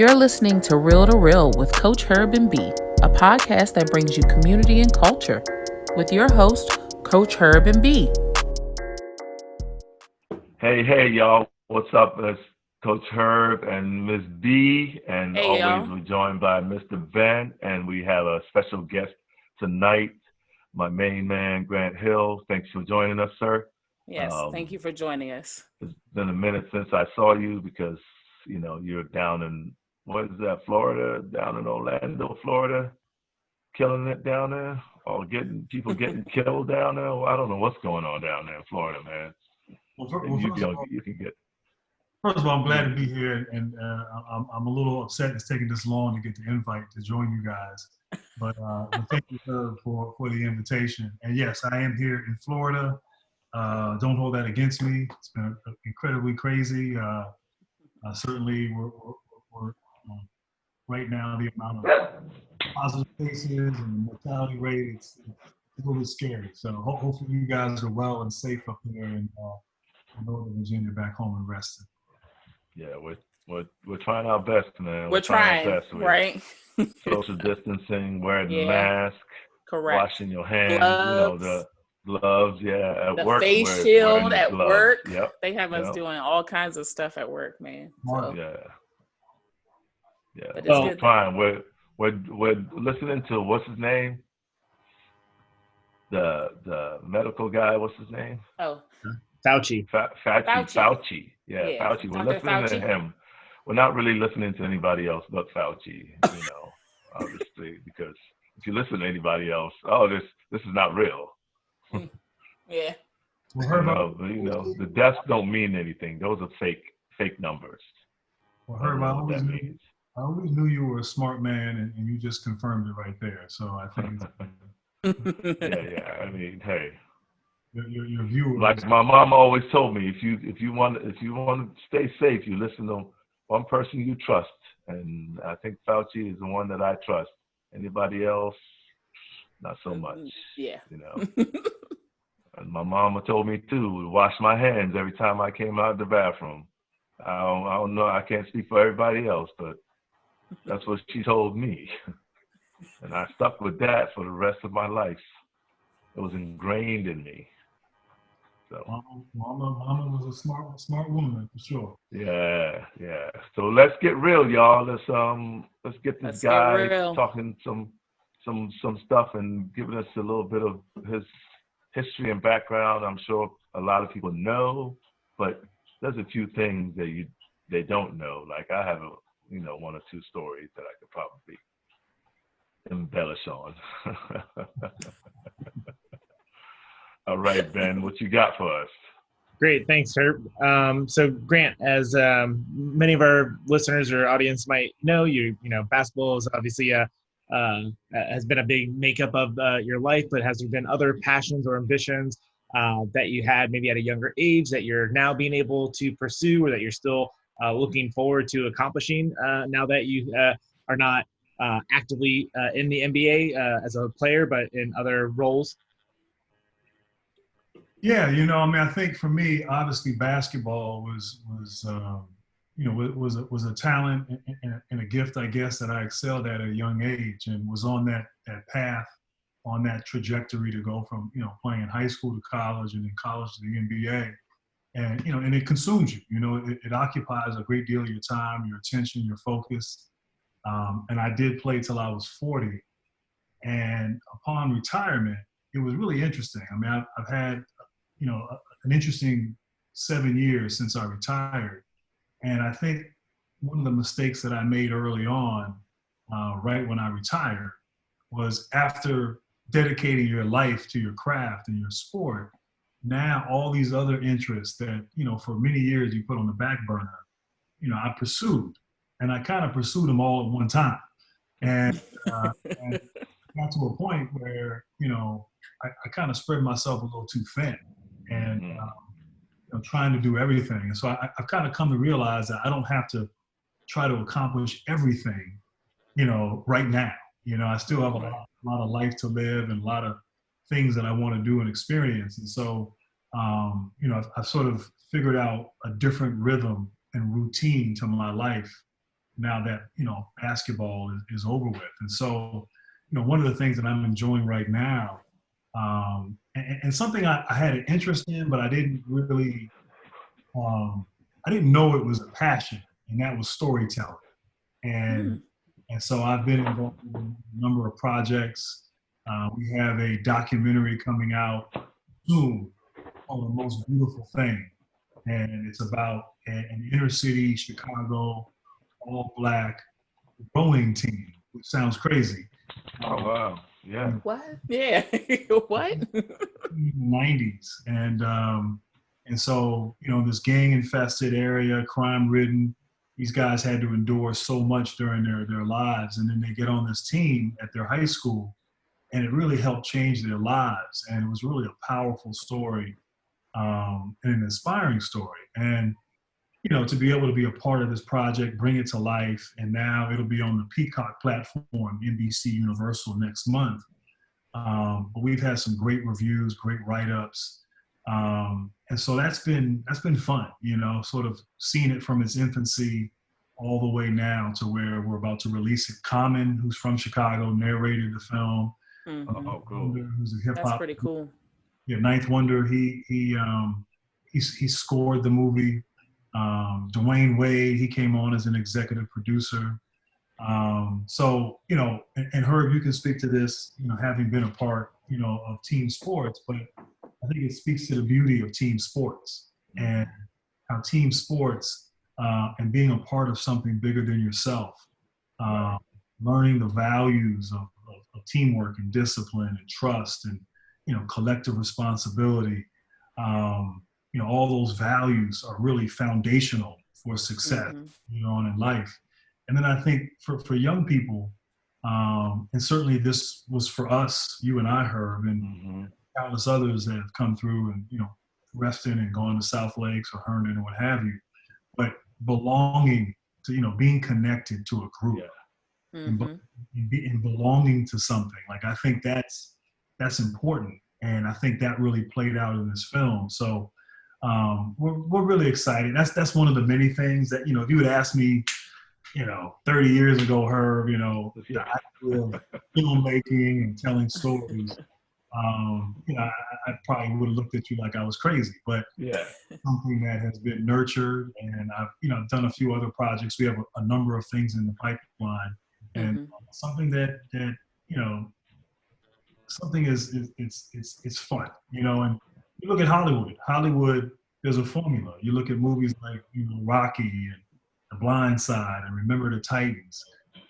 You're listening to Real with Coach Herb and B, a podcast that brings you community and culture with your host, Coach Herb and B. Hey, y'all. What's up? It's Coach Herb and Miss B, and Hey, always y'all. we're joined by Mr. Ben, and we have a special guest tonight, my main man, Grant Hill. Thanks for joining us, sir. Yes, thank you for joining us. It's been a minute since I saw you because, you're down in, what is that, Florida, down in Orlando, Florida, killing it down there, or people getting killed down there. Well, I don't know what's going on down there in Florida, man. You can get. First of all, I'm glad to be here, and I'm a little upset it's taking this long to get the invite to join you guys. But thank you for the invitation. And yes, I am here in Florida. Don't hold that against me. It's been incredibly crazy. Certainly, we're right now the amount of positive cases and the mortality rate, it's a little bit scary. So hopefully you guys are well and safe up there in Northern Virginia, back home and resting. Yeah, we're trying our best, man. We're trying our best, right? Social distancing, wearing the mask, correct. Washing your hands, gloves. The gloves, at the work. The face shield at gloves. work. Yep. They have us doing all kinds of stuff at work, man. So. Yeah. But we're trying. We're listening to what's his name? The medical guy. What's his name? Oh. Fauci. Fauci. Yeah, Fauci. We're listening Fauci. to him. We're not really listening to anybody else but Fauci, obviously, because if you listen to anybody else, this is not real. Yeah. The deaths don't mean anything. Those are fake numbers. Well, Herb, I always knew you were a smart man, and you just confirmed it right there. So I think yeah. I mean, hey. Your viewers. Like my mom always told me, if you want to stay safe, you listen to one person you trust, and I think Fauci is the one that I trust. Anybody else, not so much. Yeah. And my mama told me too, to wash my hands every time I came out of the bathroom. I don't know. I can't speak for everybody else, but that's what she told me, and I stuck with that for the rest of my life. It was ingrained in me. So Mama was a smart woman for sure. Yeah. So let's get real, y'all. Let's get this guy talking some stuff and giving us a little bit of his history and background. I'm sure a lot of people know, but there's a few things that they don't know. Like I have one or two stories that I could probably embellish on. All right, Ben, what you got for us? Great, thanks, Herb. So, Grant, as many of our listeners or audience might know, basketball is obviously has been a big makeup of your life. But has there been other passions or ambitions that you had maybe at a younger age that you're now being able to pursue, or that you're still looking forward to accomplishing now that you are not actively in the NBA as a player, but in other roles? Yeah, I think for me, obviously, basketball was a talent and a gift, I guess, that I excelled at a young age, and was on that path, on that trajectory to go from playing in high school to college, and then college to the NBA, and it consumes you. It occupies a great deal of your time, your attention, your focus. And I did play till I was 40, and upon retirement, it was really interesting. I mean, I've had an interesting 7 years since I retired. And I think one of the mistakes that I made early on, right when I retired, was after dedicating your life to your craft and your sport, now all these other interests that, for many years you put on the back burner, I pursued. And I kind of pursued them all at one time. And got to a point where, I kind of spread myself a little too thin, and trying to do everything. And so I've kind of come to realize that I don't have to try to accomplish everything, right now. I still have a lot of life to live and a lot of things that I want to do and experience. And so, I've sort of figured out a different rhythm and routine to my life now that, basketball is over with. And so, one of the things that I'm enjoying right now, and something I had an interest in, but I didn't really, I didn't know it was a passion, and that was storytelling. And so I've been involved in a number of projects. We have a documentary coming out soon called The Most Beautiful Thing. And it's about an inner city Chicago all black rowing team, which sounds crazy. Oh, wow. Yeah. What? Yeah. What? 90s. And so, this gang infested area, crime ridden, these guys had to endure so much during their lives. And then they get on this team at their high school, and it really helped change their lives. And it was really a powerful story, and an inspiring story. And, to be able to be a part of this project, bring it to life, and now it'll be on the Peacock platform, NBC Universal, next month. But we've had some great reviews, great write-ups. And so that's been fun, sort of seeing it from its infancy all the way now to where we're about to release it. Common, who's from Chicago, narrated the film. Mm-hmm. Oh, cool. Who's a hip hop. That's pretty cool. Yeah, Ninth Wonder. He scored the movie. Dwayne Wade, he came on as an executive producer. So, and Herb, you can speak to this, having been a part, of team sports, but I think it speaks to the beauty of team sports and how team sports, and being a part of something bigger than yourself, learning the values of teamwork and discipline and trust and, collective responsibility. All those values are really foundational for success, and in life. And then I think for young people, and certainly this was for us, you and I, Herb, and countless others that have come through and, Reston and gone to South Lakes or Herndon or what have you, but belonging to, being connected to a group and belonging to something. Like, I think that's important. And I think that really played out in this film. So we're really excited. That's one of the many things that, if you had asked me, 30 years ago, Herb, the idea of filmmaking and telling stories, I probably would have looked at you like I was crazy, but something that has been nurtured, and I've done a few other projects. We have a number of things in the pipeline, and something that something it's fun, and you look at Hollywood, there's a formula. You look at movies like, Rocky and The Blind Side and Remember the Titans.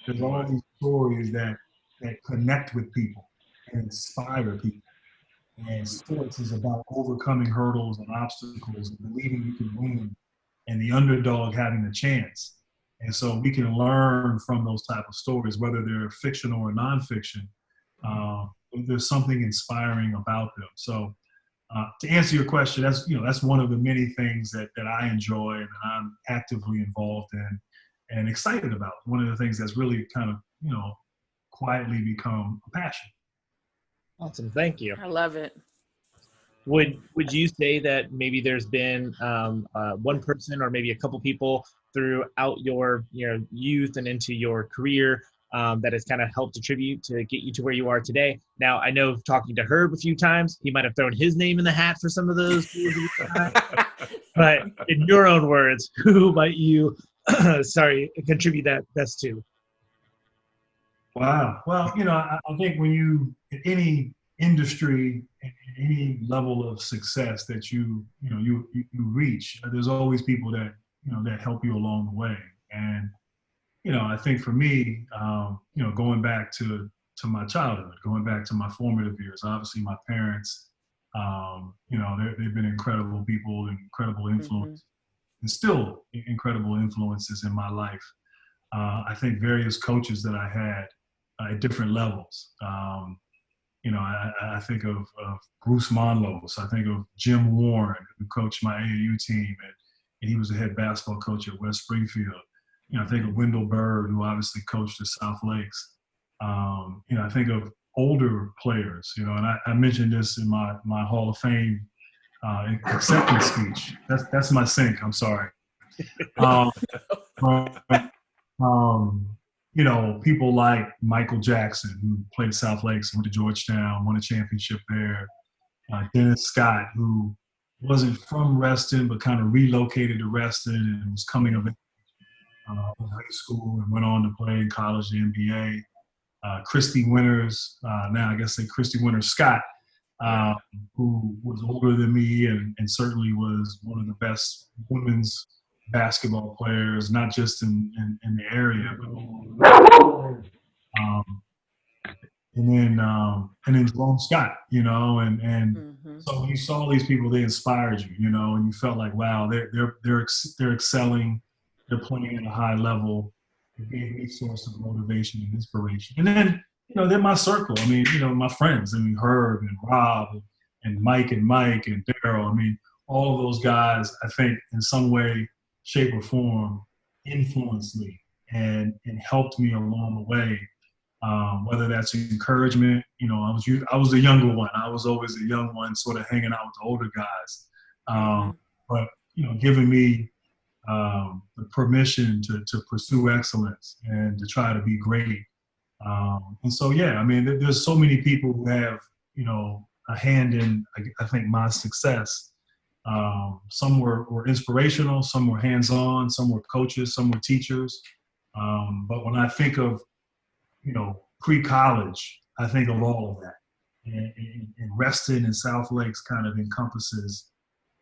There's all these stories that connect with people and inspire people. And sports is about overcoming hurdles and obstacles and believing you can win and the underdog having a chance. And so we can learn from those type of stories, whether they're fictional or nonfiction. There's something inspiring about them. So to answer your question, that's one of the many things that I enjoy and that I'm actively involved in and excited about. One of the things that's really kind of, quietly become a passion. Awesome. Thank you. I love it. Would you say that maybe there's been one person or maybe a couple people throughout your youth and into your career that has kind of helped attribute to get you to where you are today? Now, I know talking to Herb a few times, he might have thrown his name in the hat for some of those. But in your own words, who might you, contribute that best to? Wow. Well, I think when you, in any industry, any level of success that you reach, there's always people that, that help you along the way. And, I think for me, going back to my childhood, going back to my formative years, obviously my parents, they've been incredible people, incredible influence, and still incredible influences in my life. I think various coaches that I had at different levels. I think of Bruce Monlos. I think of Jim Warren, who coached my AAU team, and he was the head basketball coach at West Springfield. I think of Wendell Bird, who obviously coached at South Lakes. I think of older players, and I mentioned this in my Hall of Fame acceptance speech. That's my sink. I'm sorry. You know, people like Michael Jackson, who played at South Lakes, went to Georgetown, won a championship there. Dennis Scott, who wasn't from Reston, but kind of relocated to Reston and was coming of age in high school and went on to play in college, the NBA. Christy Winters, now I guess say Christy Winters Scott, who was older than me and certainly was one of the best women's basketball players, not just in the area, but and then Jerome Scott, you know, and so you saw these people, they inspired you, you know, and you felt like, wow, they're excelling, they're playing at a high level. It gave me a source of motivation and inspiration. And then, you know, they're my circle. I mean, you know, my friends. I mean, Herb and Rob and Mike and Daryl. I mean, all of those guys, I think, in some way, shape, or form, influenced me and helped me along the way. Whether that's encouragement, you know, I was the younger one. I was always the young one, sort of hanging out with the older guys. But you know, giving me the permission to pursue excellence and to try to be great. And so, yeah, I mean, there's so many people who have, you know, a hand in, I think, my success. Some were inspirational, some were hands-on, some were coaches, some were teachers. But when I think of, you know, pre-college, I think of all of that. And Reston and South Lakes kind of encompasses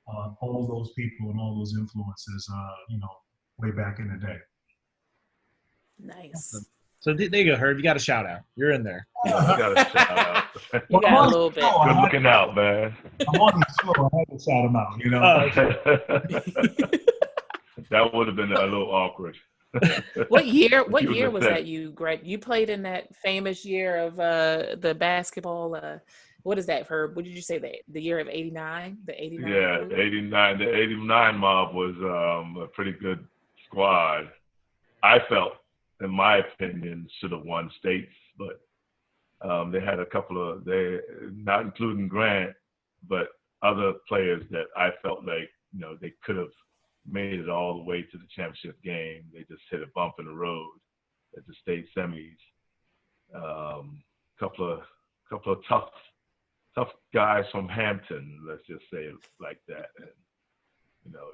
all those people and all those influences, you know, way back in the day. Nice. So there you go, Herb. You got a shout out. You're in there. Yeah, you got a shout out. You got a little bit. Good looking out, man. I'm on the show. I had to shout him out, you know. That would have been a little awkward. What year was that you, Greg? You played in that famous year of the basketball. What is that, Herb? What did you say, the year of 89? The 89? Yeah, the 89. The 89 mob was a pretty good squad. I felt, in my opinion, should have won states, but they had a couple of, not including Grant, but other players that I felt like, you know, they could have made it all the way to the championship game. They just hit a bump in the road at the state semis. Couple of tough guys from Hampton, let's just say it like that. And, you know,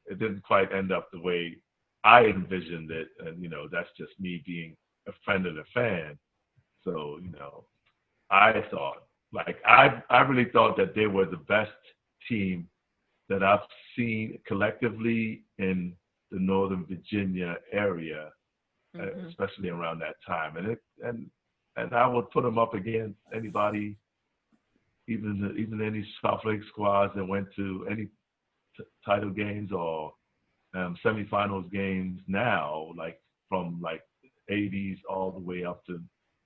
it didn't quite end up the way I envisioned it. And, you know, that's just me being a friend and a fan. So, you know, I thought, like, I really thought that they were the best team that I've seen collectively in the Northern Virginia area, especially around that time. And I would put them up against anybody, even any South Lake squads that went to any title games or semifinals games now, like from like 80s all the way up to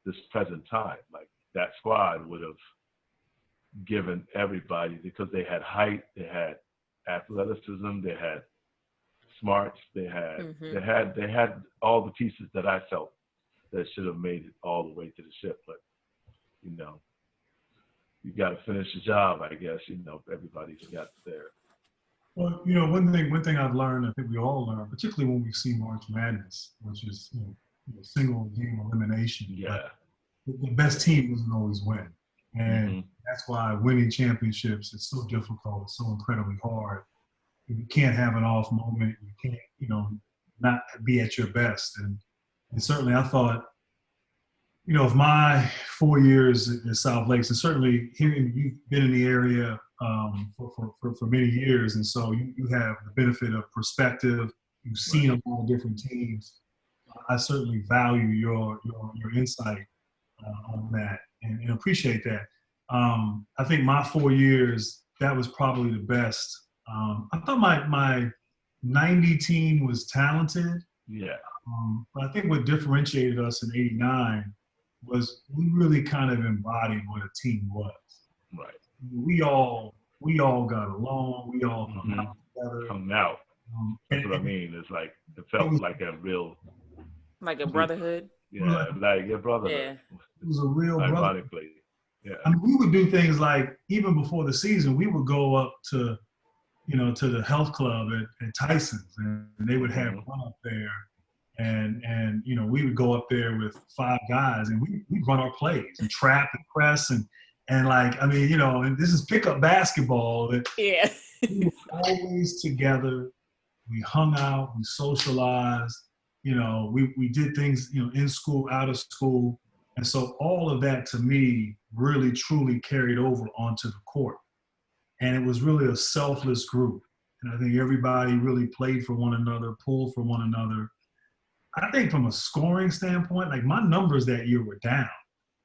this present time. Like that squad would have given everybody, because they had height, they had athleticism, they had smarts, they had all the pieces that I felt that should have made it all the way to the ship. But, you know, you got to finish the job, I guess. You know, everybody's got there. Well, you know, one thing I've learned, I think we all learn, particularly when we see March Madness, which is, you know, single game elimination. Yeah. The best team doesn't always win. And that's why winning championships is so difficult, it's so incredibly hard. You can't have an off moment. You can't, you know, not be at your best. And certainly I thought, you know, of my 4 years at South Lakes, and certainly hearing you've been in the area for many years, and so you have the benefit of perspective. You've seen a lot of different teams. I certainly value your insight on that and appreciate that. I think my 4 years, that was probably the best. I thought my 90 team was talented. Yeah. But I think what differentiated us in '89 was we really kind of embodied what a team was. Right. We all got along. We all hung out together. Hung out. That's what I mean. It's like, it felt like a real, like a brotherhood. Yeah, like your brotherhood. Yeah. It was a real brotherhood. Ironically. Yeah. I mean, we would do things like, even before the season, we would go up to, you know, to the health club at Tyson's, and they would have fun up there. And you know, we would go up there with 5 guys, and we'd run our plays and trap and press and like, I mean, you know, and this is pickup basketball. Yeah. We were always together. We hung out, we socialized, you know, we did things, you know, in school, out of school. And so all of that to me really truly carried over onto the court. And it was really a selfless group. And I think everybody really played for one another, pulled for one another. I think from a scoring standpoint, like my numbers that year were down.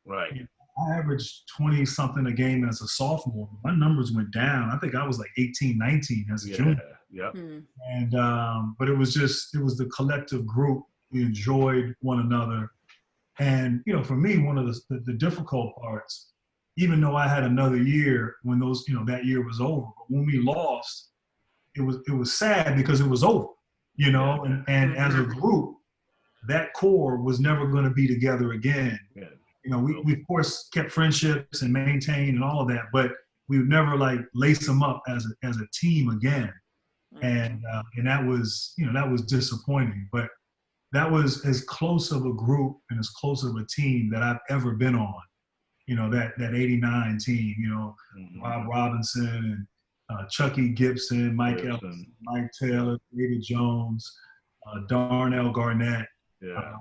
Right. You know, I averaged 20 something a game as a sophomore. My numbers went down. I think I was like 18, 19 as a junior. Yeah. And but it was the collective group. We enjoyed one another. And you know, for me, one of the difficult parts, even though I had another year when those, you know, that year was over, but when we lost, it was sad because it was over, you know, and as a group, that core was never going to be together again. Yeah. You know, we of course kept friendships and maintained and all of that, but we would never like lace them up as a team again. And that was, you know, that was disappointing, but that was as close of a group and as close of a team that I've ever been on. You know, that 89 team, you know, Bob Robinson and Chucky Gibson, Mike Ellison, Mike Taylor, David Jones, Darnell Garnett. Yeah.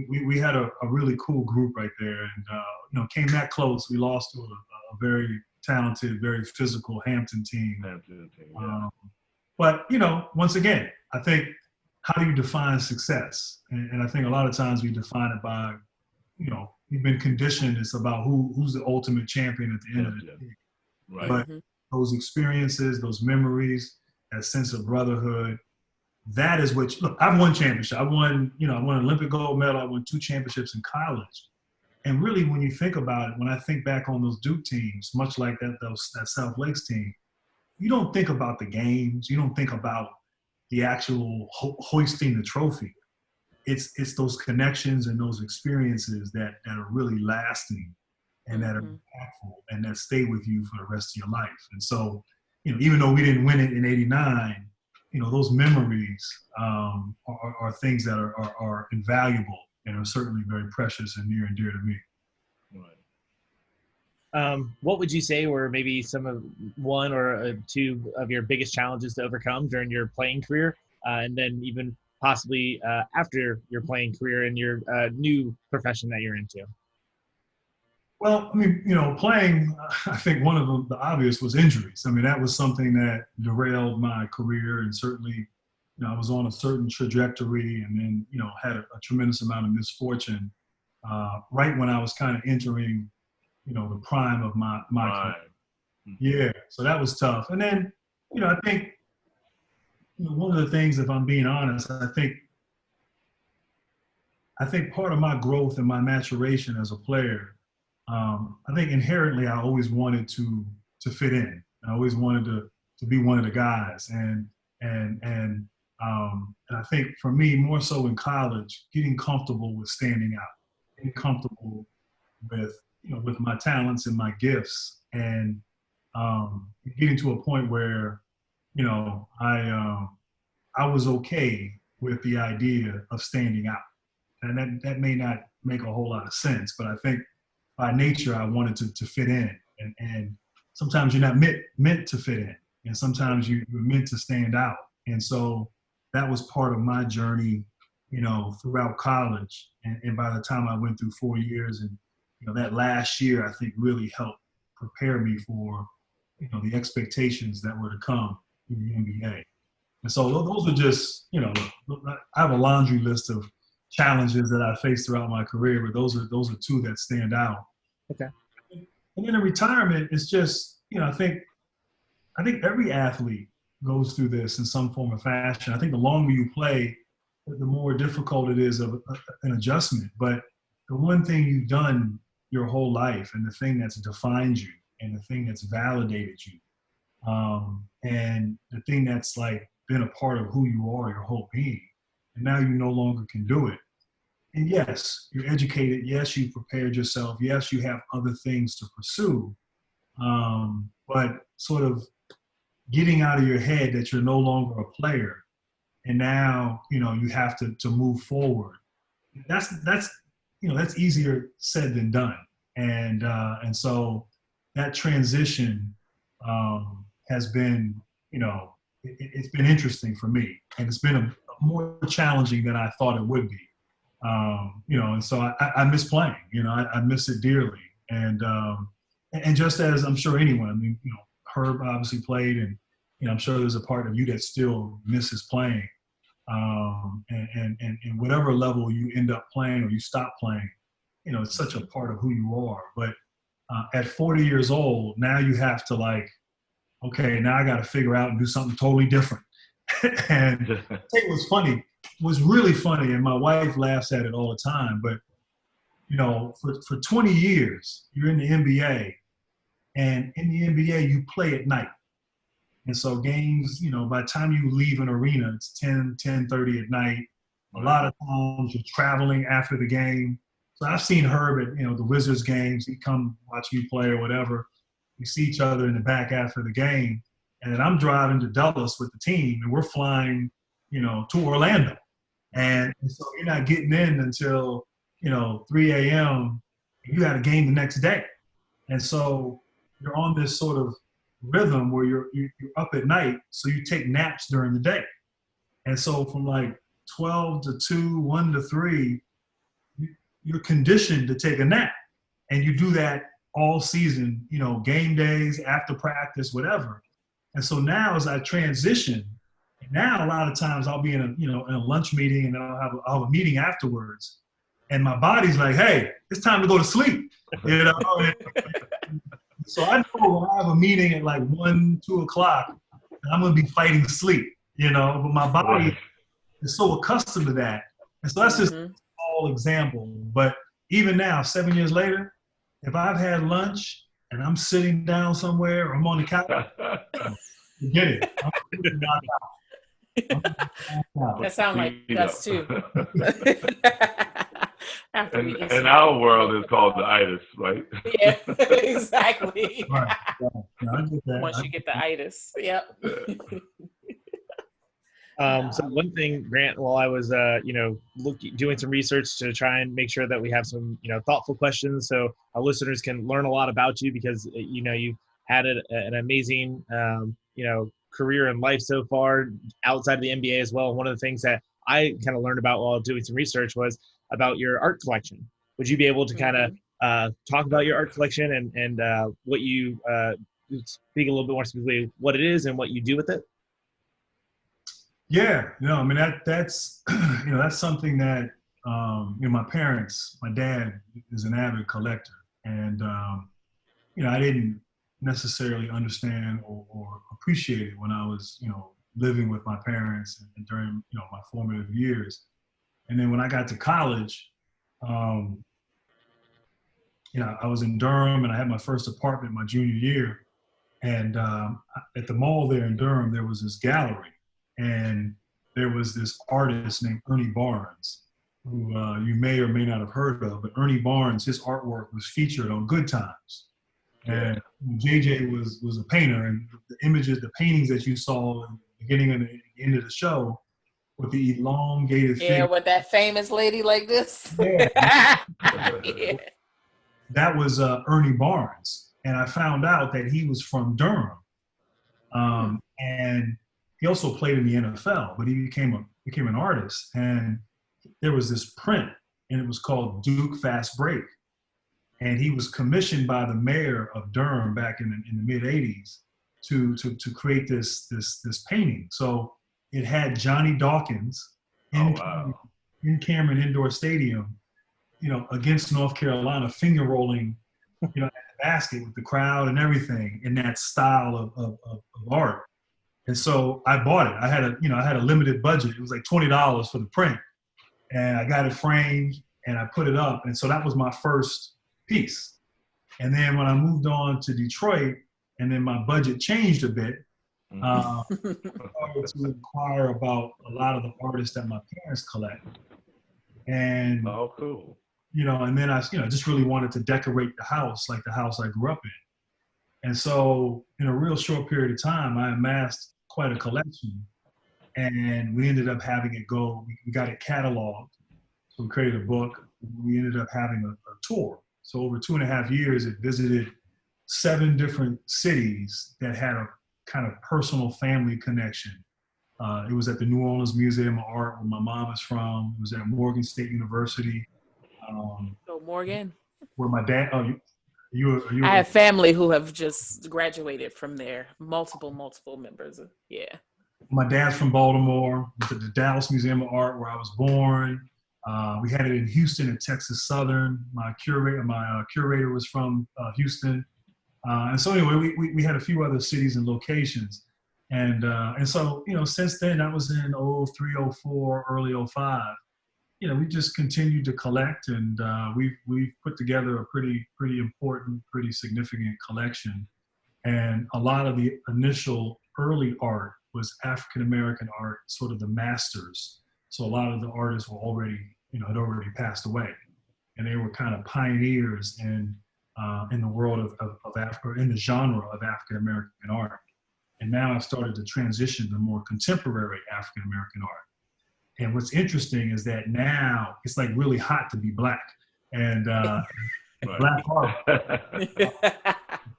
We had a really cool group right there, and you know, came that close. We lost to a very talented, very physical Hampton team. Yeah. But you know, once again, I think, how do you define success? And I think a lot of times we define it by, you know, we've been conditioned. It's about who's the ultimate champion at the end of the day. Right. But those experiences, those memories, that sense of brotherhood, that is what, look, I've won championship. I won an Olympic gold medal. I won 2 championships in college. And really, when you think about it, when I think back on those Duke teams, much like that South Lakes team, you don't think about the games. You don't think about the actual hoisting the trophy. It's those connections and those experiences that are really lasting and that are impactful and that stay with you for the rest of your life. And so, you know, even though we didn't win it in '89, you know, those memories are things that are invaluable and are certainly very precious and near and dear to me. What would you say were maybe some of one or 2 of your biggest challenges to overcome during your playing career, and then even possibly after your playing career and your new profession that you're into? Well, I mean, you know, playing, I think one of the obvious was injuries. I mean, that was something that derailed my career, and certainly, you know, I was on a certain trajectory and then, you know, had a tremendous amount of misfortune right when I was kind of entering, you know, the prime of my career. Yeah, so that was tough. And then, you know, I think, you know, one of the things, if I'm being honest, I think part of my growth and my maturation as a player, I think inherently I always wanted to fit in. I always wanted to be one of the guys, and I think for me, more so in college, getting comfortable with standing out, getting comfortable with, you know, with my talents and my gifts, and getting to a point where, you know, I was okay with the idea of standing out, and that may not make a whole lot of sense, but I think by nature I wanted to fit in, and sometimes you're not meant to fit in, and sometimes you're meant to stand out, and so that was part of my journey, you know, throughout college, and by the time I went through 4 years, and you know, that last year I think really helped prepare me for, you know, the expectations that were to come in the NBA. And so those are just, you know, I have a laundry list of challenges that I faced throughout my career, but those are 2 that stand out. Okay. And then in retirement, it's just, you know, I think every athlete goes through this in some form or fashion. I think the longer you play, the more difficult it is of an adjustment. But the one thing you've done your whole life, and the thing that's defined you, and the thing that's validated you, and the thing that's like been a part of who you are your whole being, and now you no longer can do it. And yes, you're educated. Yes, you prepared yourself. Yes, you have other things to pursue. But sort of getting out of your head that you're no longer a player and now, you have to move forward. That's easier said than done. And so that transition has been, it's been interesting for me, and it's been a more challenging than I thought it would be. And so I miss playing. I miss it dearly. And just as I'm sure anyone, I mean, Herb obviously played, and I'm sure there's a part of you that still misses playing. And whatever level you end up playing or you stop playing, it's such a part of who you are. But at 40 years old, now you have to okay, now I got to figure out and do something totally different. And it was really funny, and my wife laughs at it all the time, but for 20 years you're in the NBA, and in the NBA you play at night. And so games, by the time you leave an arena, it's 10:30 at night. A lot of times you're traveling after the game. So I've seen Herb at, the Wizards games. He'd come watch me play or whatever. We see each other in the back after the game. And then I'm driving to Dulles with the team, and we're flying, to Orlando. And so you're not getting in until, 3 a.m. You got a game the next day. And so you're on this sort of rhythm where you're up at night, so you take naps during the day. And so from 12 to 2, 1 to 3, you're conditioned to take a nap. And you do that all season, game days, after practice, whatever. And so now as I transition, now a lot of times I'll be in a lunch meeting, and then I'll have a meeting afterwards. And my body's like, hey, it's time to go to sleep. So I know when I have a meeting at 1, 2 o'clock, I'm going to be fighting sleep, but my body is so accustomed to that. And so that's just a small example. But even now, 7 years later, if I've had lunch and I'm sitting down somewhere, or I'm on the couch, forget it. That sounds like us too. And our world is called the itis, right? Yeah, exactly. Right. Once you get the itis, yep. So one thing, Grant, while I was, doing some research to try and make sure that we have some, thoughtful questions, so our listeners can learn a lot about you, because, you've had an amazing, career in life so far outside of the NBA as well. One of the things that I kind of learned about while doing some research was about your art collection. Would you be able to kind of talk about your art collection and what you speak a little bit more specifically what it is and what you do with it? Yeah, I mean that's that's something that my parents, my dad is an avid collector, and I didn't necessarily understand or appreciate it when I was living with my parents and during my formative years. And then when I got to college, I was in Durham, and I had my first apartment my junior year. And at the mall there in Durham, there was this gallery, and there was this artist named Ernie Barnes, who you may or may not have heard of. But Ernie Barnes, his artwork was featured on Good Times. And JJ was a painter, and the images, the paintings that you saw at the beginning and the end of the show, with the elongated figure. With that famous lady like this. Yeah. That was Ernie Barnes. And I found out that he was from Durham. And he also played in the NFL, but he became an artist. And there was this print, and it was called Duke Fast Break. And he was commissioned by the mayor of Durham back in the mid 80s to create this painting. So it had Johnny Dawkins in Cameron Indoor Stadium, against North Carolina, finger rolling, at the basket with the crowd and everything in that style of art. And so I bought it. I had a limited budget. It was like $20 for the print, and I got it framed and I put it up. And so that was my first piece. And then when I moved on to Detroit, and then my budget changed a bit, I started to inquire about a lot of the artists that my parents collect. And cool. And then I just really wanted to decorate the house like the house I grew up in. And so in a real short period of time, I amassed quite a collection. and we ended up having it go. We got it cataloged, so we created a book. We ended up having a tour. So over 2.5 years, it visited 7 different cities that had a kind of personal family connection. It was at the New Orleans Museum of Art, where my mom is from. It was at Morgan State University. Morgan. Where my dad, I have family who have just graduated from there. Multiple members. Yeah. My dad's from Baltimore. It was at the Dallas Museum of Art, where I was born. We had it in Houston at Texas Southern. My curator was from Houston. And so anyway, we had a few other cities and locations. And so, since then, that was in 03, 04, early 05. We just continued to collect, and we've put together a pretty important, pretty significant collection. And a lot of the initial early art was African-American art, sort of the masters. So a lot of the artists were already, had already passed away, and they were kind of pioneers in the world of Africa, in the genre of African-American art. And now I've started to transition to more contemporary African-American art. And what's interesting is that now it's like really hot to be Black, and Black art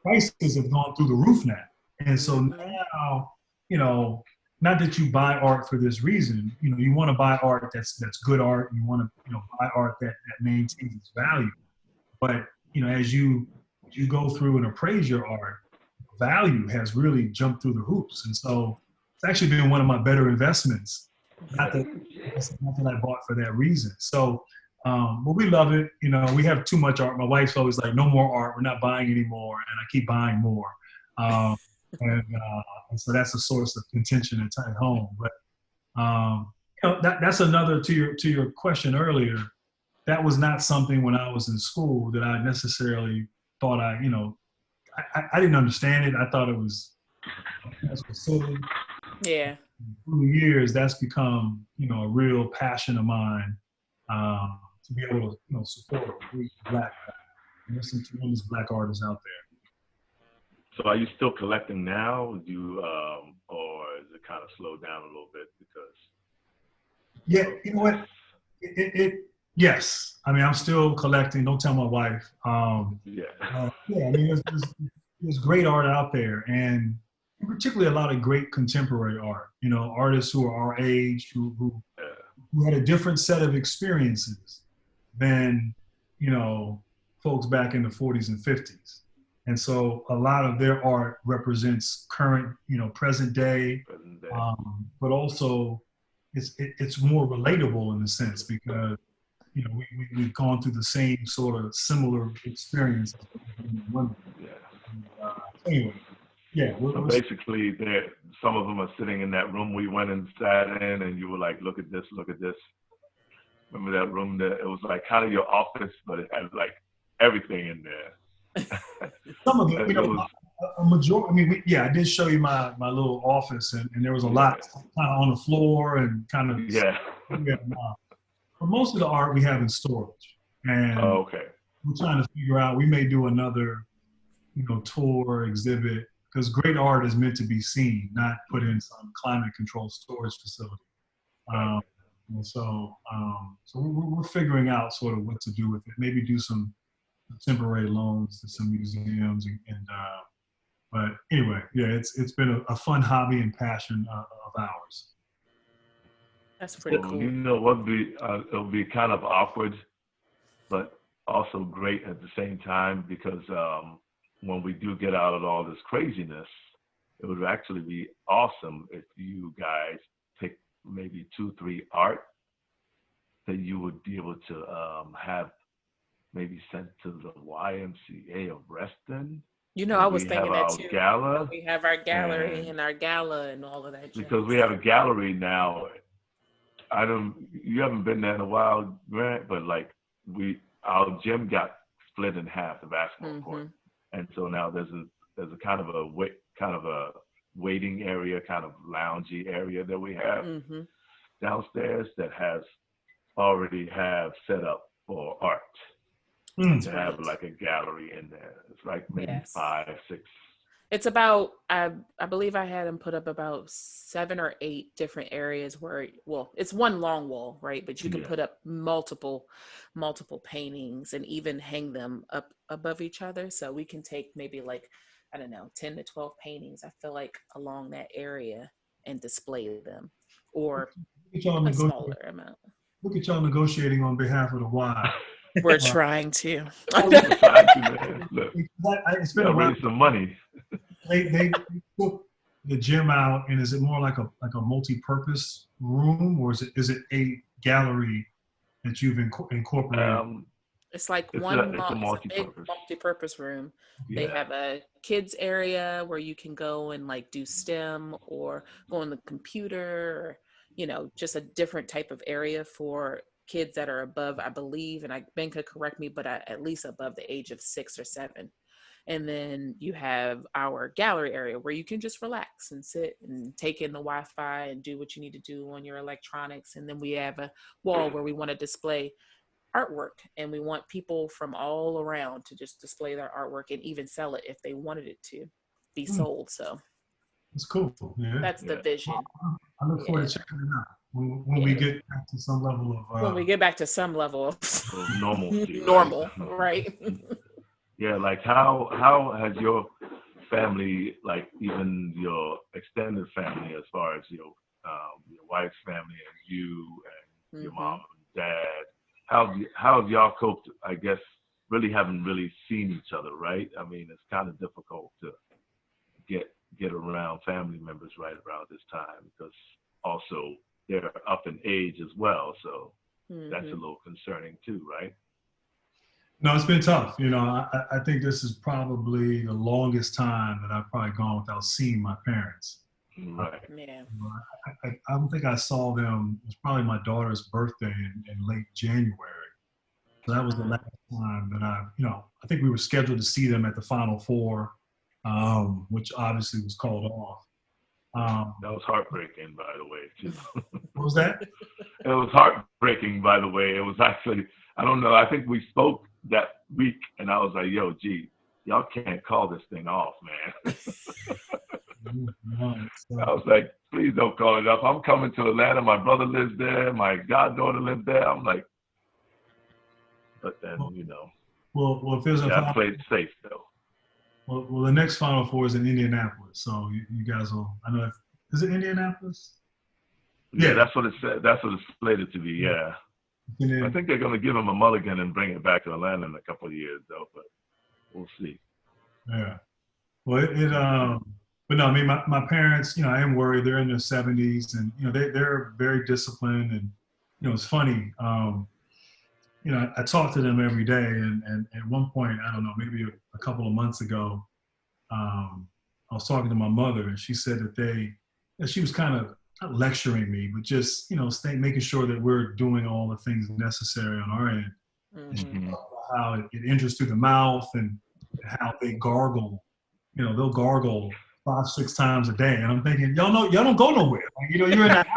prices have gone through the roof now. And so now, not that you buy art for this reason. You want to buy art that's good art. You want to buy art that maintains its value. But as you go through and appraise your art, value has really jumped through the hoops. And so it's actually been one of my better investments. Not that I bought for that reason. So, but we love it. We have too much art. My wife's always like, no more art. We're not buying anymore. And I keep buying more. And so that's a source of contention at home. But that's another to your question earlier. That was not something when I was in school that I necessarily thought I didn't understand it. I thought it was silly. Yeah. Through the years, that's become a real passion of mine, to be able to support Black and listen to tremendous Black artists out there. So are you still collecting now? Or is it kind of slowed down a little bit because? Yeah, you know what? Yes. I mean, I'm still collecting. Don't tell my wife. Yeah. I mean, there's great art out there, and particularly a lot of great contemporary art. Artists who are our age, who had a different set of experiences than folks back in the 40s and 50s. And so a lot of their art represents current, present day, but also it's more relatable in a sense because, we've gone through the same sort of similar experience. Anyway, yeah. So basically, some of them are sitting in that room we went and sat in, and you were like, look at this, look at this. Remember that room that it was like kind of your office, but it had like everything in there. Some of them, a majority. I mean, I did show you my little office, and there was a lot kind of on the floor and kind of. Yeah. But most of the art we have in storage, and we're trying to figure out. We may do another, tour exhibit because great art is meant to be seen, not put in some climate-controlled storage facility. And so we're figuring out sort of what to do with it. Maybe do some temporary loans to some museums, but anyway, it's been a fun hobby and passion of ours. That's pretty cool. It'll be kind of awkward, but also great at the same time because when we do get out of all this craziness, it would actually be awesome if you guys pick maybe 2-3 art that you would be able to have maybe sent to the YMCA of Reston. I was thinking that too. Gala. We have our gallery and our gala and all of that. Because we have a gallery now. You haven't been there in a while, Grant, but like our gym got split in half, the basketball court, and so now there's a kind of a waiting area, kind of loungy area that we have downstairs that already have set up for art to have like a gallery in there. It's like maybe 5-6 It's about I believe I had him put up about 7 or 8 different areas where, well, it's one long wall, right? But you can Yeah. put up multiple paintings and even hang them up above each other. So we can take maybe like, I don't know, 10 to 12 paintings, I feel like, along that area and display them, or Look at y'all a negotiating. smaller amount. Look at y'all negotiating on behalf of the wild. We're trying to. It's been a while. Raise some money. They took the gym out, and is it more like a multi-purpose room, or is it a gallery that you've incorporated? It's like it's a big multi-purpose room. Yeah. They have a kids area where you can go and like do STEM or go on the computer, or, you know, just a different type of area for kids that are above, I believe, and Ben could correct me, but at least above the age of 6 or 7. And then you have our gallery area where you can just relax and sit and take in the Wi-Fi and do what you need to do on your electronics. And then we have a wall where we want to display artwork, and we want people from all around to just display their artwork and even sell it if they wanted it to be sold. So it's cool. Yeah. That's the vision. I look forward to checking it out when we get back to some level of when we get back to some level of normalcy, normal, right? Yeah, like how has your family, like even your extended family, as far as your wife's family and you and your mom and dad, how have y'all coped? I guess really haven't really seen each other, right? I mean, it's kind of difficult to get around family members right around this time, because also they're up in age as well, so that's a little concerning too, right? No, it's been tough. You know, I think this is probably the longest time that I've probably gone without seeing my parents. Right. Yeah. I don't think I saw them. It was probably my daughter's birthday in late January. So that was the last time that I think we were scheduled to see them at the Final Four, which obviously was called off. That was heartbreaking, by the way, too. What was that? It was heartbreaking, by the way. It was actually, I don't know, I think we spoke that week, and I was like, yo, gee, y'all can't call this thing off, man. I was like, please don't call it off. I'm coming to Atlanta. My brother lives there. My goddaughter lives there. I'm like, but then, Well, if there's I played safe, though. Well, the next Final Four is in Indianapolis, so you guys will. I know. Is it Indianapolis? Yeah, that's what it said. That's what it's slated to be. Yeah, I think they're going to give him a mulligan and bring it back to Atlanta in a couple of years, though. But we'll see. Yeah. Well, but no, I mean, my parents. I am worried. They're in their 70s, and they're very disciplined, and it's funny. I talk to them every day, and at one point, I don't know, maybe a couple of months ago, I was talking to my mother, and she said that she was kind of not lecturing me, but just, making sure that we're doing all the things necessary on our end. Mm-hmm. How it enters through the mouth and how they gargle. They'll gargle 5-6 times a day, and I'm thinking, y'all don't go nowhere. Like, you're in that.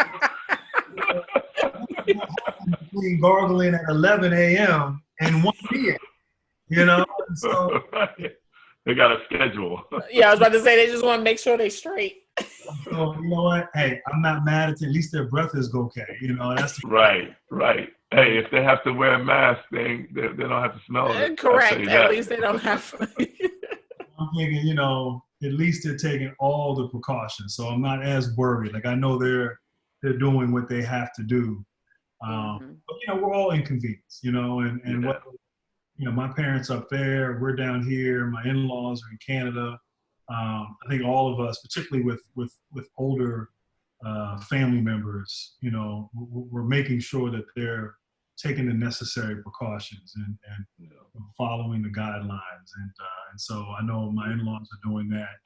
Between gargling at 11 a.m. and 1 p.m. So they got a schedule. Yeah, I was about to say, they just want to make sure they're straight. So you know what? Hey, I'm not mad at it. At least their breath is okay. That's right. Hey, if they have to wear a mask, they don't have to smell it. Correct. At least they don't have. I'm thinking, at least they're taking all the precautions, so I'm not as worried. Like, I know they're doing what they have to do. But we're all inconvenienced, and what my parents up there, we're down here, my in-laws are in Canada. I think all of us, particularly with older family members, we're making sure that they're taking the necessary precautions and following the guidelines, and so I know my in-laws are doing that.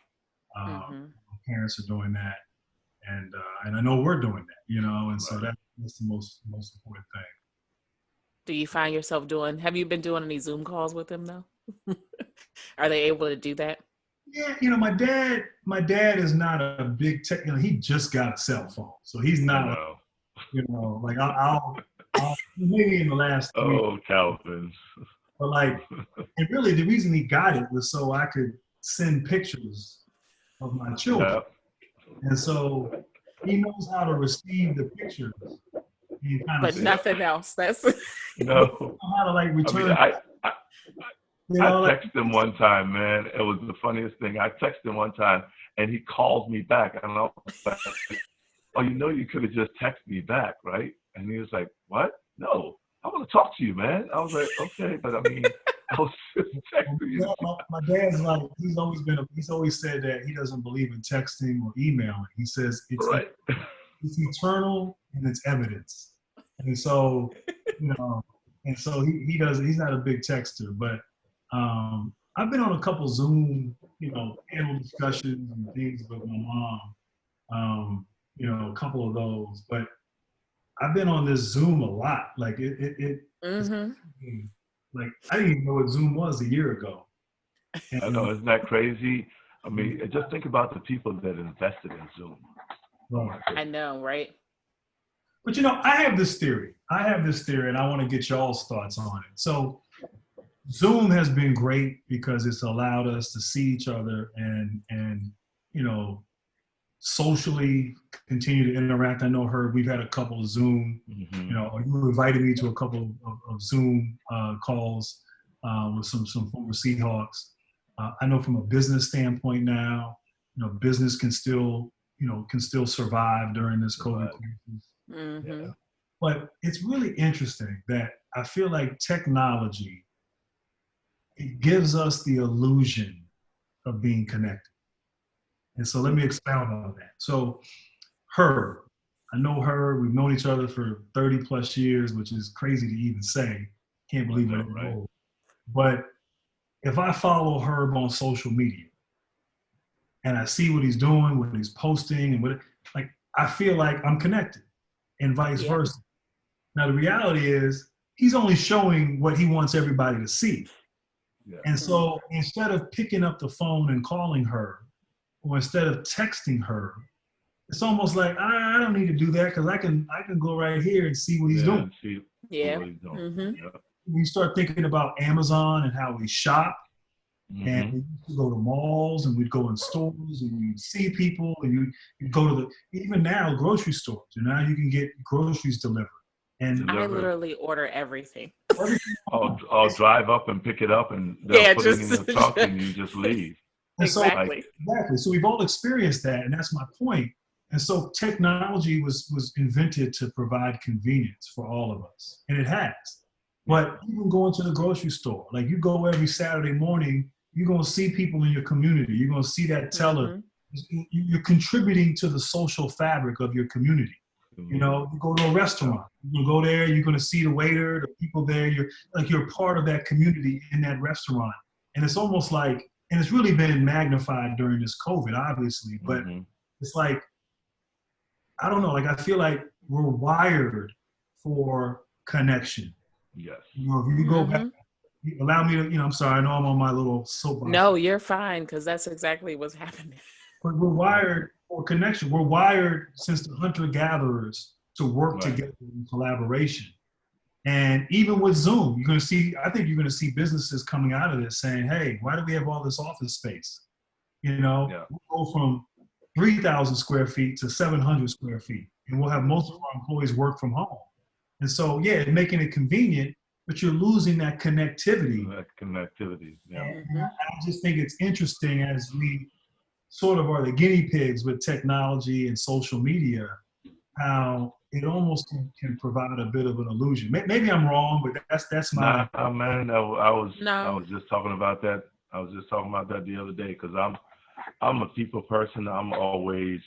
My parents are doing that. And I know we're doing that, and so that's the most important thing. Do you find yourself have you been doing any Zoom calls with them though? Are they able to do that? Yeah, my dad is not a big tech, he just got a cell phone. So he's not, like I'll maybe in the last week. Calvin. But and really the reason he got it was so I could send pictures of my children. Yep. And so he knows how to receive the pictures and kind But of nothing else. That's No. how to like return. I texted him one time, man. It was the funniest thing. I texted him one time, and he called me back. And I was like, oh, you could have just texted me back, right? And he was like, what? No, I want to talk to you, man. I was like, okay, but I mean, I was just texting you. My dad's like, he's always said that he doesn't believe in texting or emailing. He says it's Right. It's eternal and it's evidence. And so, he's not a big texter, but I've been on a couple Zoom, panel discussions and things with my mom, a couple of those, but I've been on this Zoom a lot. Like like I didn't even know what Zoom was a year ago. I know, isn't that crazy? I mean, just think about the people that invested in Zoom. I know, right? But I have this theory, and I want to get y'all's thoughts on it. So Zoom has been great because it's allowed us to see each other and socially continue to interact. I know, Herb, we've had a couple of Zoom, Mm-hmm. You invited me to a couple of Zoom calls with some former Seahawks. I know from a business standpoint now, business can still survive during this COVID crisis. Mm-hmm. Yeah. But it's really interesting that I feel like technology, it gives us the illusion of being connected. And so let me expound on that. So her, I know her, we've known each other for 30 plus years, which is crazy to even say. Can't believe it. Right. But if I follow Herb on social media and I see what he's doing, what he's posting, and I feel like I'm connected and vice versa. Now, the reality is he's only showing what he wants everybody to see. Yeah. And so instead of picking up the phone and calling her, or instead of texting her, it's almost like I don't need to do that because I can go right here and see what he's doing. Yeah. What he's doing. Mm-hmm. Yeah. We start thinking about Amazon and how we shop, and we used to go to malls and we'd go in stores and we'd see people, and you go to even now grocery stores, and now you can get groceries delivered. And I literally order everything. I'll drive up and pick it up, and they'll put it in your truck, and you just leave. Exactly. Exactly. So we've all experienced that, and that's my point. And so technology was invented to provide convenience for all of us, and it has. But even going to the grocery store, like you go every Saturday morning, you're going to see people in your community. You're going to see that teller. Mm-hmm. You're contributing to the social fabric of your community. You go to a restaurant, you go there, you're going to see the waiter, the people there. You're part of that community in that restaurant. And it's almost like, and it's really been magnified during this COVID, obviously, but it's like, I don't know, like I feel like we're wired for connection. Yes. If you go back, allow me to, I'm sorry, I know I'm on my little soapbox. No, you're fine, because that's exactly what's happening. But we're wired for connection. We're wired since the hunter-gatherers to work together in collaboration. And even with Zoom, I think you're going to see businesses coming out of this saying, hey, why do we have all this office space? We'll go from 3,000 square feet to 700 square feet, and we'll have most of our employees work from home. And so, making it convenient, but you're losing that connectivity. Yeah. And I just think it's interesting as we sort of are the guinea pigs with technology and social media, how it almost can provide a bit of an illusion. Maybe I'm wrong, but that's my. Nah, man, I was just talking about that. I was just talking about that the other day because I'm a people person. I'm always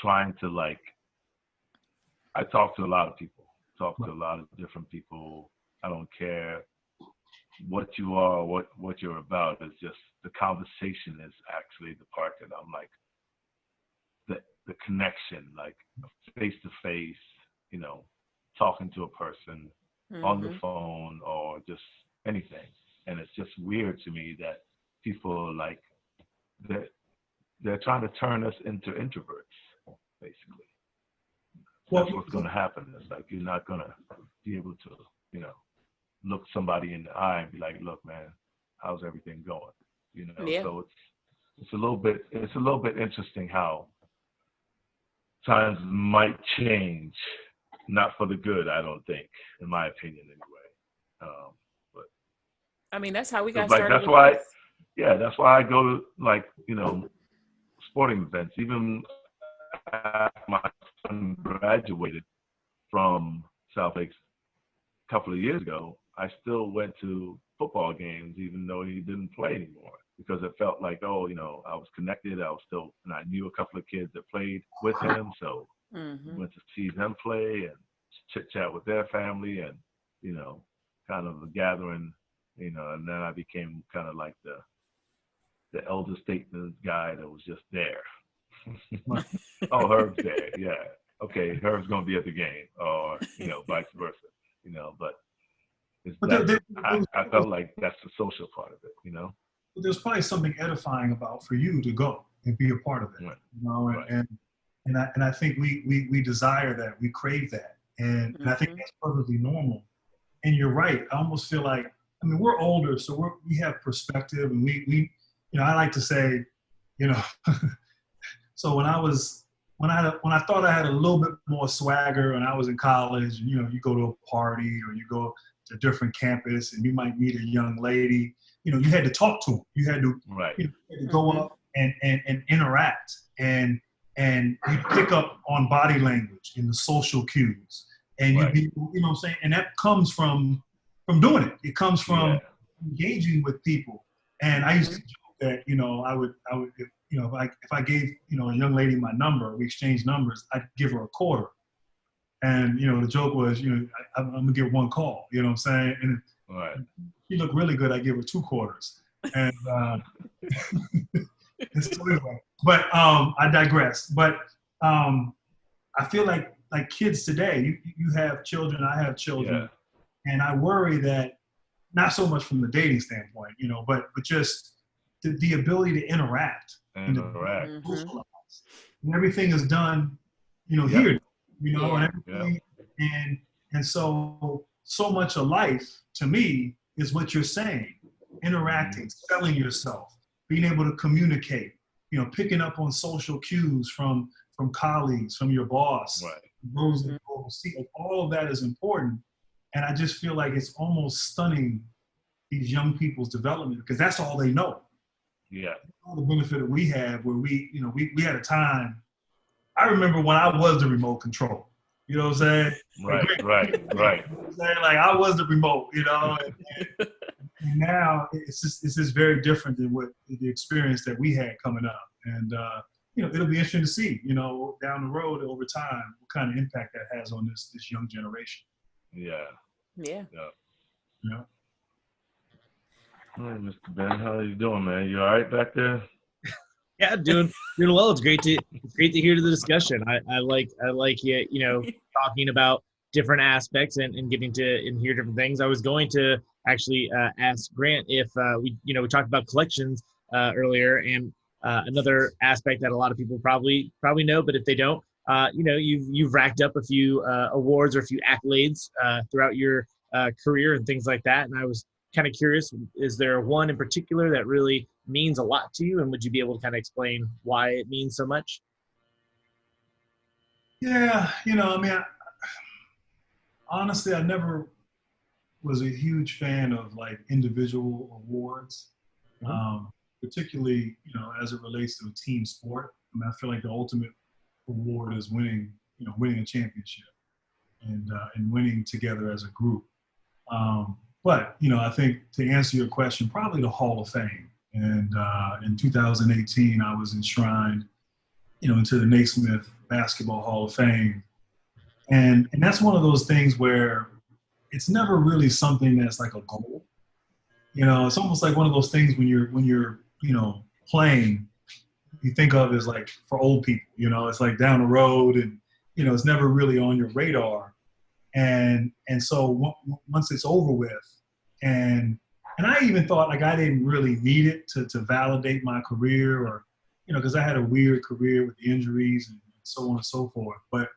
trying to I talk to a lot of people, to a lot of different people. I don't care what you are, what you're about. It's just the conversation is actually the part that I'm like, the connection, like face to face, talking to a person on the phone or just anything. And it's just weird to me that people they're trying to turn us into introverts, basically. That's what's going to happen. It's like you're not going to be able to, look somebody in the eye and be like, look, man, how's everything going? So it's a little bit interesting how times might change, not for the good, I don't think, in my opinion anyway. But I mean, that's how we got like started. That's why, that's why I go to, like, sporting events. Even after my son graduated from South Lakes a couple of years ago, I still went to football games, even though he didn't play anymore, because it felt like, I was connected. I was still, and I knew a couple of kids that played with him, so went to see them play and chit chat with their family, and kind of a gathering, and then I became kind of like the elder statesman guy that was just there. Oh, Herb's there, yeah. Okay, Herb's gonna be at the game, or vice versa, but. I felt like that's the social part of it, There's probably something edifying about for you to go and be a part of it, right. and I think we desire that, we crave that, and I think that's perfectly normal. And you're right. I almost feel like, we're older, so we have perspective, and we I like to say, so when I thought I had a little bit more swagger when I was in college, and you go to a party or you go to a different campus and you might meet a young lady, you had to talk to them. You had to, you had to go up and interact, and you pick up on body language and the social cues, and you be, what I'm saying, and that comes from doing it. It comes from engaging with people. And I used to joke that I would if I gave a young lady my number, we exchanged numbers, I'd give her a quarter. And, the joke was, I'm going to get one call, you know what I'm saying? And she looked really good, I give her 2 quarters. And so anyway, but I digress. But I feel like kids today, you have children, I have children, and I worry that, not so much from the dating standpoint, but just the ability to interact. And everything is done, here. And everything, and so much of life to me is what you're saying, interacting, selling yourself, being able to communicate, picking up on social cues from colleagues, from your boss, those that go see. All of that is important, and I just feel like it's almost stunning these young people's development, because that's all they know. Yeah, all the benefit that we have, where we had a time. I remember when I was the remote control. You know what I'm saying? Right. You know what I'm saying? Like, I was the remote, and now it's just very different than what the experience that we had coming up. And it'll be interesting to see, down the road over time, what kind of impact that has on this young generation. Yeah. All right, Mr. Ben, how are you doing, man? You all right back there? Yeah, doing well. It's great to hear the discussion. I like you talking about different aspects and getting to and hear different things. I was going to actually ask Grant if we talked about collections earlier, and another aspect that a lot of people probably know, but if they don't, you've racked up a few awards or a few accolades throughout your career and things like that, and I was kind of curious, is there one in particular that really means a lot to you, and would you be able to kind of explain why it means so much? Yeah, honestly, I never was a huge fan of like individual awards, particularly as it relates to a team sport. I feel like the ultimate award is winning a championship and winning together as a group. But, I think to answer your question, probably the Hall of Fame. And in 2018, I was enshrined, into the Naismith Basketball Hall of Fame. And that's one of those things where it's never really something that's like a goal. It's almost like one of those things when you're playing, you think of as like for old people, it's like down the road, and, it's never really on your radar. And so once it's over with, and I even thought like I didn't really need it to validate my career, or, because I had a weird career with the injuries and so on and so forth. But,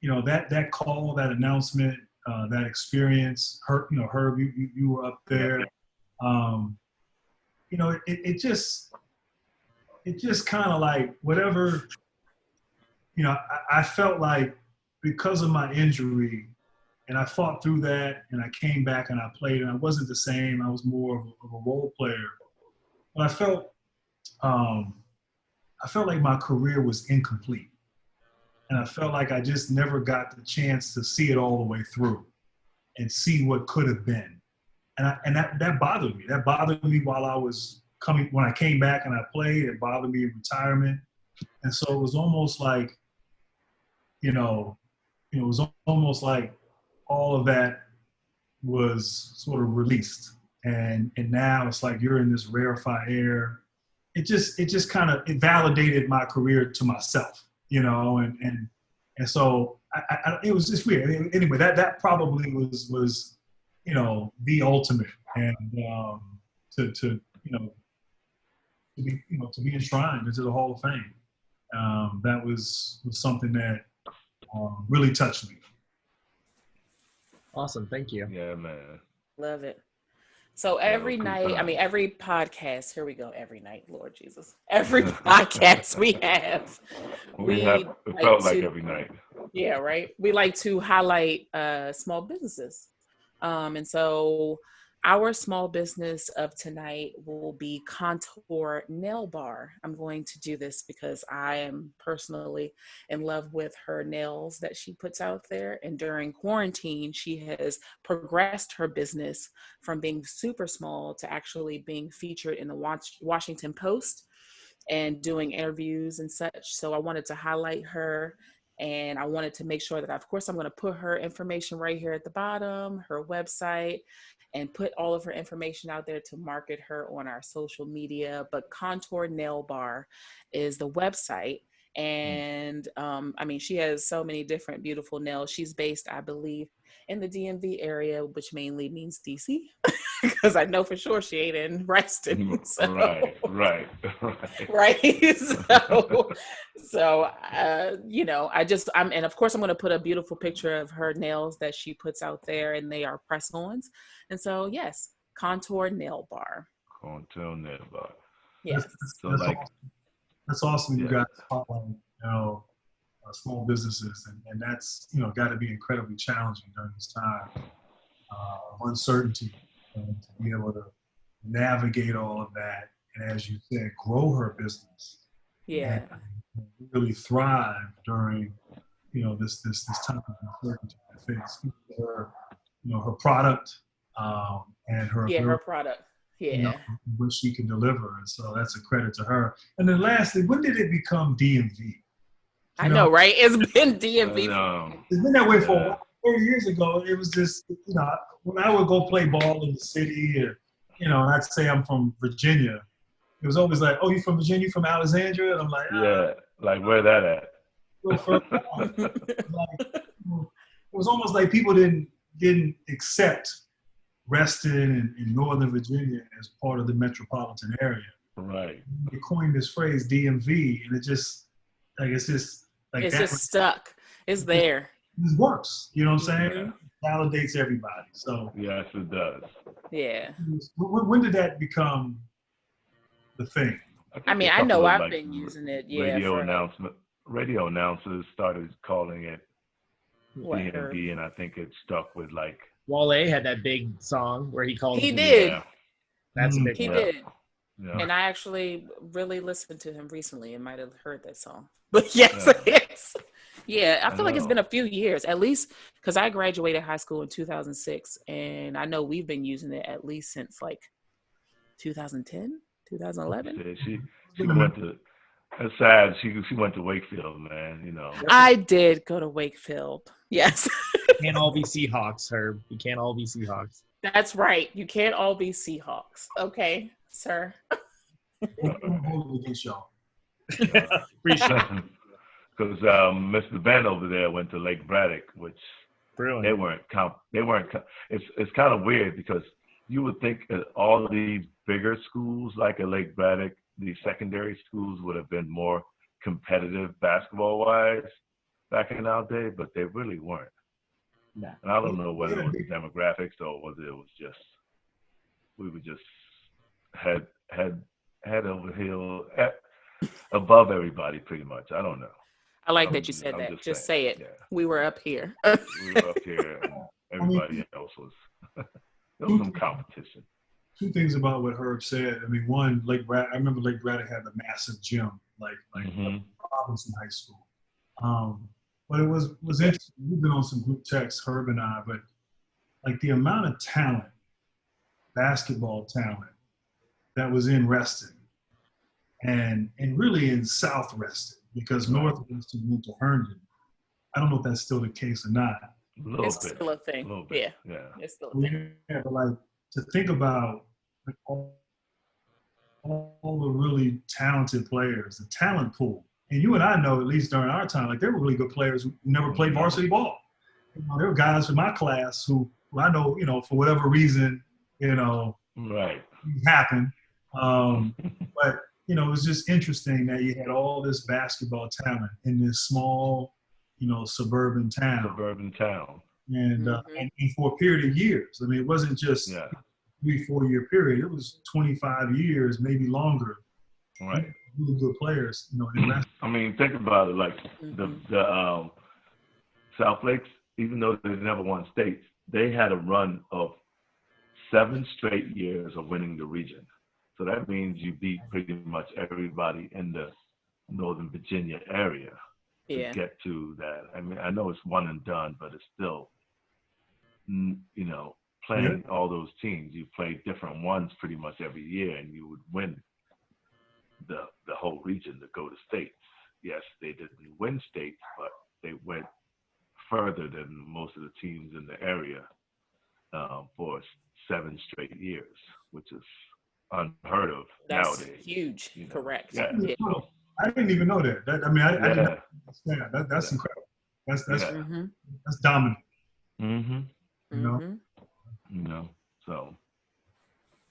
that call, that announcement, that experience, Herb, you were up there. It just, it just kind of like whatever, I felt like because of my injury, and I fought through that, and I came back and I played, and I wasn't the same. I was more of a role player, but I felt like my career was incomplete, and I felt like I just never got the chance to see it all the way through and see what could have been, and that bothered me. That bothered me while I was when I came back and I played. It bothered me in retirement, and so it was almost like, it was almost like all of that was sort of released, and now it's like you're in this rarefied air. It just kind of validated my career to myself, and so it was just weird. Anyway, that probably was the ultimate, and to be enshrined into the Hall of Fame. That was something that really touched me. Awesome, thank you. Yeah, man. Love it. So every night, every podcast, here we go, every night, Lord Jesus. Every podcast we have, it felt like every night. Yeah, right. We like to highlight small businesses. And so our small business of tonight will be Contour Nail Bar. I'm going to do this because I am personally in love with her nails that she puts out there. And during quarantine, she has progressed her business from being super small to actually being featured in the Washington Post and doing interviews and such. So I wanted to highlight her. And I wanted to make sure that, of course, I'm going to put her information right here at the bottom, her website, and put all of her information out there to market her on our social media. But Contour Nail Bar is the website. And she has so many different beautiful nails. She's based, I believe, in the DMV area, which mainly means DC, because I know for sure she ain't in Reston. So. Right. Right. And of course I'm going to put a beautiful picture of her nails that she puts out there, and they are press-ons. And so, yes, Contour Nail Bar. Contour Nail Bar. Yes. That's awesome. You guys spotlight, small businesses, and that's, got to be incredibly challenging during this time of uncertainty, and to be able to navigate all of that, and as you said, grow her business. Yeah. And really thrive during, this time of uncertainty. I think her, her product, and her her product. Yeah. What she can deliver. And so that's a credit to her. And then lastly, when did it become DMV? I know, right? It's been DMV. It's been that way for a while. 30 years ago, it was just, when I would go play ball in the city, or, and I'd say I'm from Virginia, it was always like, oh, you from Virginia? You from Alexandria? And I'm like, yeah, like where that at? It was almost like people didn't accept Reston in Northern Virginia as part of the metropolitan area. Right. They coined this phrase DMV, and it's just stuck. It's there. It works. You know what I'm saying? Yeah. It validates everybody. So yes, it does. Yeah. When did that become the thing? I know I've been using it. Yeah. Radio announcers started calling it DMV, and I think it stuck with like. Wale had that big song where he called. He did. Yeah. That's a big. He one. did. Yeah. And I actually really listened to him recently and might have heard that song. But yes. Yeah, I feel like it's been a few years, at least, because I graduated high school in 2006, and I know we've been using it at least since like 2010, 2011. She went to. That's sad. She went to Wakefield, man. I did go to Wakefield. Yes. Can't all be Seahawks, Herb. You can't all be Seahawks. That's right. You can't all be Seahawks. Okay, sir. Against y'all. Appreciate because Mr. Ben over there went to Lake Braddock, which Brilliant. They weren't. It's kind of weird because you would think that all of these bigger schools like at Lake Braddock, these secondary schools would have been more competitive basketball-wise back in our day, but they really weren't. No. And I don't know whether it was the demographics or whether it was just we were just head over heel. above everybody, pretty much. I don't know. I like that you said that. Just say it. Yeah. We were up here. We were up here, and everybody else was. There was some competition. Two things about what Herb said. I mean, one, I remember Lake Braddock had a massive gym, like Robinson High School. But it was interesting. We've been on some group texts, Herb and I, but like the amount of talent, basketball talent, that was in Reston and really in South Reston, because North Reston went to Herndon. I don't know if that's still the case or not. It's still a thing. Yeah. It's still a thing. Yeah, but like to think about like, all the really talented players, the talent pool. And you and I know, at least during our time, like there were really good players who never played varsity ball. You know, there were guys in my class who I know, you know, for whatever reason, you know, happened. But, you know, it was just interesting that you had all this basketball talent in this small, you know, suburban town. And, and for a period of years. I mean, it wasn't just 3-4 year period. It was 25 years, maybe longer. Right. Really good players, you know. I mean, think about it. Like the South Lakes, even though they never won states, they had a run of 7 straight years of winning the region. So that means you beat pretty much everybody in the Northern Virginia area to get to that. I mean, I know it's one and done, but it's still, you know, playing all those teams. You played different ones pretty much every year, and you would win the whole region to go to states. Yes, they didn't win states, but they went further than most of the teams in the area for 7 straight years, which is unheard of nowadays. That's huge. You know? Correct. Yeah. So, I didn't even know that. I mean, I didn't understand that. That's incredible. That's dominant. You know. You know. So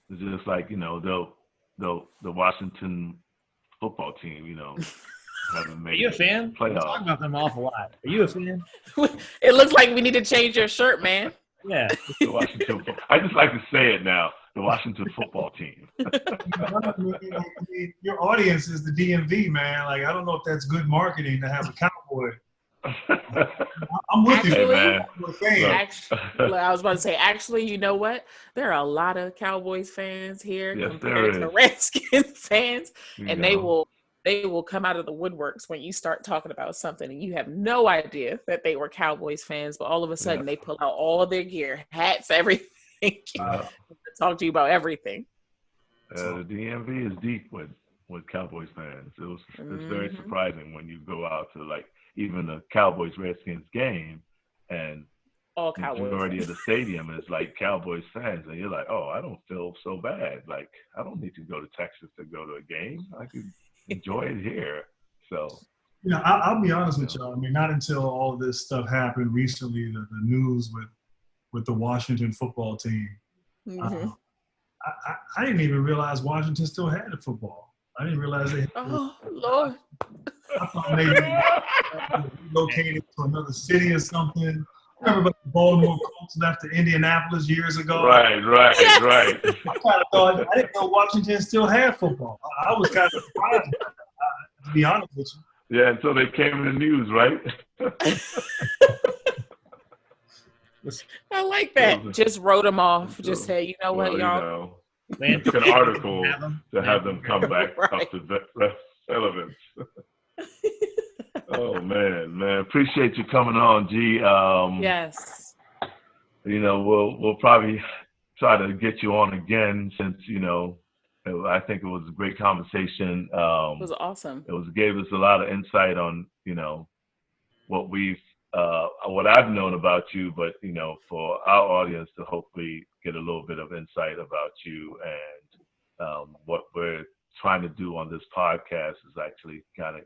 it's just like, you know, the Washington football team, you know, haven't made. Are you a fan? Playoffs. We talk about them an awful lot. Are you a fan? It looks like we need to change your shirt, man. Yeah. The Washington. I just like to say it now. The Washington football team. I mean, your audience is the DMV, man. Like, I don't know if that's good marketing to have a cowboy. I'm with you, man. Actually, I was about to say, actually, you know what? There are a lot of Cowboys fans here compared to Redskins fans, and they will come out of the woodworks when you start talking about something, and you have no idea that they were Cowboys fans, but all of a sudden they pull out all of their gear, hats, everything, to talk to you about everything. The DMV is deep with Cowboys fans. It's very surprising when you go out to like even a Cowboys Redskins game, and all the Cowboys majority of the stadium is like Cowboys fans, and you're like, oh, I don't feel so bad. Like, I don't need to go to Texas to go to a game. I can enjoy it here. So, you know, I'll be honest with y'all. I mean, not until all this stuff happened recently, the news with the Washington football team. I didn't even realize Washington still had a football. I didn't realize they had Lord. I thought maybe relocated to another city or something. Remember the Baltimore Colts left to Indianapolis years ago? Right. Yes. Right. I kind of thought, I didn't know Washington still had football. I was kind of surprised, to be honest with you. Yeah, until they came in the news, right? I like that. Just wrote them off. Just say, you know what, y'all? You know, it's an article to have them come back up to relevance. Oh man, appreciate you coming on, G. Yes. You know, we'll probably try to get you on again, since, you know, I think it was a great conversation. It was awesome. It gave us a lot of insight on, you know, what I've known about you, but, you know, for our audience to hopefully get a little bit of insight about you, and what we're trying to do on this podcast is actually kind of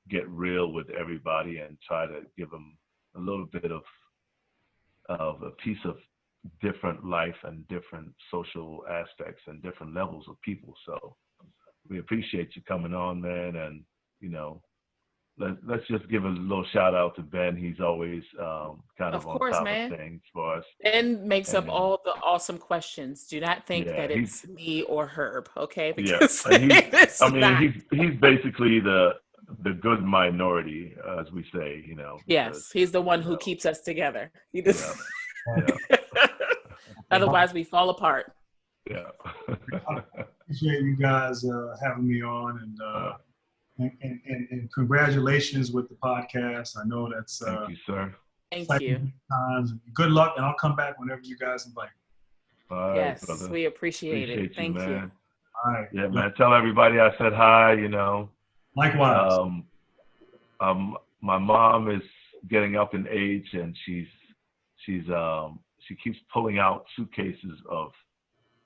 get real with everybody and try to give them a little bit of a piece of different life and different social aspects and different levels of people. So we appreciate you coming on, man, and, you know, let's just give a little shout out to Ben. He's always kind of on top of things for us. Ben makes up all the awesome questions. Do not think that it's me or Herb, okay? Because he's basically the good minority, as we say, you know. Yes, he's the one who keeps us together. Otherwise, we fall apart. Yeah. I appreciate you guys having me on, and congratulations with the podcast. I know that's thank you, sir. Thank you. Good luck, and I'll come back whenever you guys invite me. All right, yes, brother. we appreciate it. You, thank man. you. All right. Yeah, man. Tell everybody I said hi. You know. Likewise. My mom is getting up in age, and she keeps pulling out suitcases of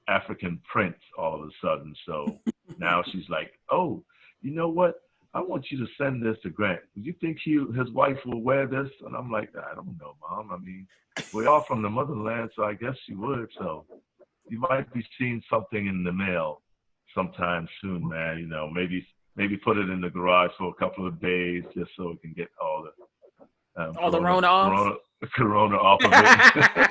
African prints all of a sudden. So now she's like, oh, you know what? I want you to send this to Grant. Do you think his wife will wear this? And I'm like, I don't know, Mom. I mean, we're all from the motherland, so I guess she would. So you might be seeing something in the mail sometime soon, man. You know, maybe put it in the garage for a couple of days just so it can get all the Rona off. Corona off of it.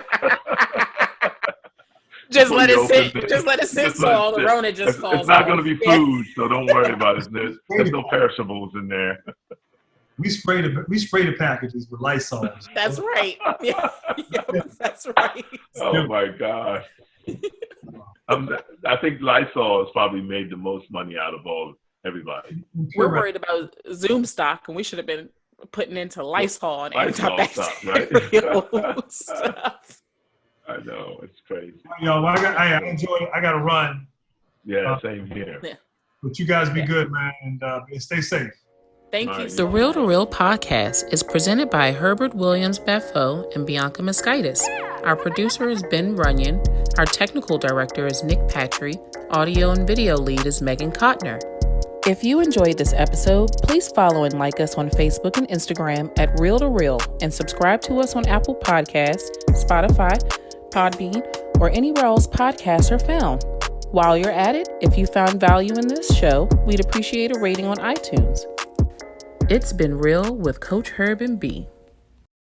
Just let it sit. Just let it sit so all the Rona just falls off. It's not going to be food, so don't worry about it. There's no perishables in there. We spray the packages with Lysol. That's right. Yeah. Yes, that's right. Oh my gosh. I think Lysol has probably made the most money out of everybody. We're worried about Zoom stock, and we should have been putting into Lysol and antibacterial stuff. I know, it's crazy. Yo, I enjoy it. I got to run. Yeah, same here. Yeah. But you guys be good, man, and stay safe. Thank you. The Real to Real podcast is presented by Herbert Williams Beffo and Bianca Moskaitis. Our producer is Ben Runyon. Our technical director is Nick Patry. Audio and video lead is Megan Kotner. If you enjoyed this episode, please follow and like us on Facebook and Instagram at Real to Real, and subscribe to us on Apple Podcasts, Spotify, Podbean, or anywhere else podcasts are found. While you're at it, if you found value in this show, we'd appreciate a rating on iTunes. It's been real with Coach Herb and B.